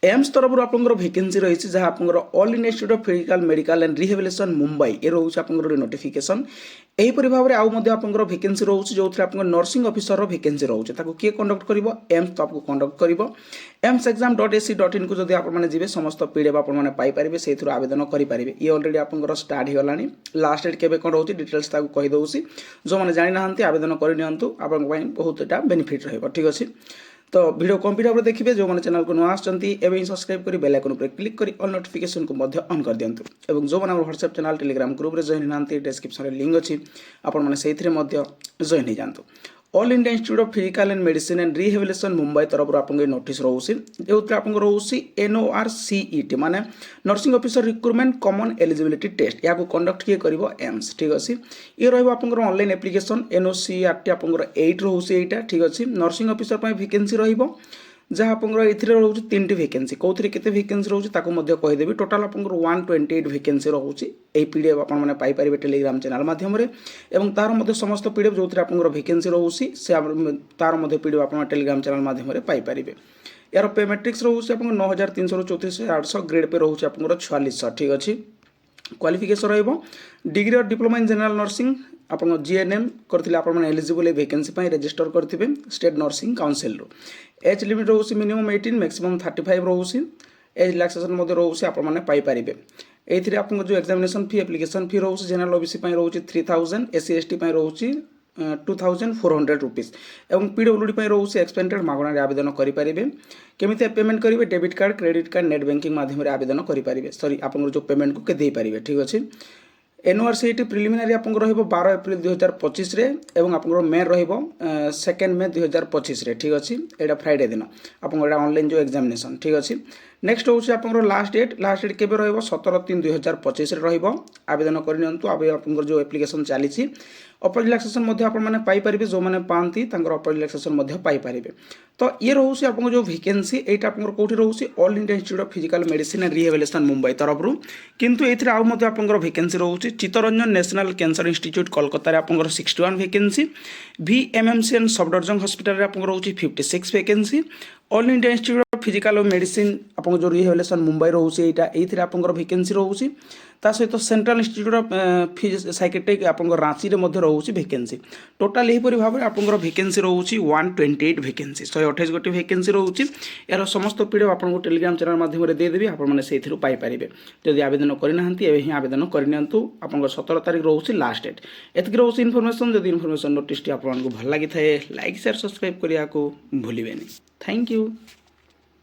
AIIMS तरफ आपंकर vacancy रही जहाँ आपंकर all India institute of physical medical and rehabilitation Mumbai ये रोचे आपंकर नोटिफिकेशन यहीपरि भाव में आउ आपंकर भैकेंसी रोचे जो आप नर्सिंग ऑफिसर भैकेंसी रोचे किए कंडक्ट कर एम्स तो आपको कंडक्ट कर emsexam.ac.in को जब आपने समस्त पीडीएफ आपने पाइपर से आवेदन करेंगे ये अलरेडी आपंकर स्टार्ट होगा लास्ट डेट केवे कौन रोचे डिटेल्स कहीदे जो मैंने जानी ना आवेदन करनी आप बहुत यहाँ बेनिफिट रही ठीक अच्छे। तो वीडियो कंप्लीट भाव देखिए जो मैंने चैनल को नुआ आसमें सब्सक्राइब कर बेल आइकन पर क्लिक कर ऑल नोटिफिकेशन को ऑन कर दिंतु और जो मैंने व्हाट्सएप चैनल टेलीग्राम ग्रुप में जॉइन ना डिस्क्रिप्शन में लिंक अच्छी आपने जॉइन हो जातु। All India institute of physical and medicine and rehabilitation Mumbai तरफ आप नोटिस रोचे जो आप रोचे NORCET माने nursing officer recruitment common eligibility test या कंडक्ट किए कर एम्स ठीक अच्छे। ये रहा ऑनलाइन एप्लिकेशन NOCERT आप 8 रोचे यहाँ ठीक अच्छे। नर्सिंग ऑफिसर वैकेंसी रहा जहाँ आप रोचे 3टी वैकेंसी कौन के वैकेंसी रोचे कहीदेवी टोटाल आप 128 वैकेंसी रोचे यही पीडीएफ आपने पाइपर टेलीग्राम चैनल मध्यम तार समस्त पीडीएफ जो आप वैकेंसी रोचे से तार पीडीएफ आप टेलीग्राम चैनल मध्यम पाइपर। यार पे मैट्रिक्स रोचे 9334 800 ग्रेड पे रोचे आप 4600 ठीक अच्छे। क्वालिफिकेशन रहा डिग्री और डिप्लोमा इन जनरल नर्सिंग आप GNM करते आपने एलिजिबल वैकेंसी रजिस्टर करेंगे state nursing council age limit रोचे मिनिमम 18 मैक्सिमम 35 रोचे एज रिलैक्सेशन रोचे आपने पाइपर। ये आप जो एग्जामिनेशन फी एप्लिकेशन फी रोचे जनरल ओबीसी रोचे 3000 SC ST रोचे 2400 रुपीज और PWD रोचे एक्सपेंडेड मागणार आवेदन करेंगे केमी पेमेंट करेंगे debit card credit card net banking माध्यम आवेदन करेंगे सॉरी आप जो पेमेंट को दे पारे ठीक अच्छे। NORCET प्रिलिमिनारी आप 12 एप्रिल 2025 और आप मेन र2 मे 2025 ठीक अच्छे। यहाँ फ्राइडे दिन आप ऑनलाइन जो एग्जामिनेशन ठीक अच्छे। नेक्स्ट हूँ आप लास्ट डेट के 17/3/2025 आवेदन करनी आप जो एप्लिकेशन चली अपर रिलैक्सेशन आपने पाइपर जो मैंने पाती अपर रिलैक्सेशन पाइपर। तो ये रोचे आप जो वैकेंसी यहाँ आप कौटी रोचे all India institute of physical medicine and rehabilitation Mumbai तरफ किंतु ये आउ आप वैकेंसी रोचे Chittaranjan national cancer institute Kolkata आप 61 vacancy VMMC and Safdarjung hospital आप रोचे 56 vacancy all India institute of physical medicine आप जो रिहेबिलिटेशन मुंबई रोचे यहाँ ये आप वैकेंसी रोचे सहित सेंट्रल इंस्टीट्यूट ऑफ साइकेट्रिक आप रांची रोचे वैकेंसी टोटाल यहीपरि भाव में आप वैकेंसी रोचे 128 वैकेंसी 128 गोटी वैकेंसी रोचे। यार समस्त पीडीएफ आपको टेलीग्राम चैनल माध्यम देदेवी आपने पाइपर जदि आवेदन करना एवं आवेदन करनी आप 17 तारीख रोचे लास्ट डेट एतक रोचे इनफर्मेशन जब इनफर्मेशन नोटिस आपको भल लगी था लाइक शेयर सब्सक्राइब करने को भूलें। Thank you.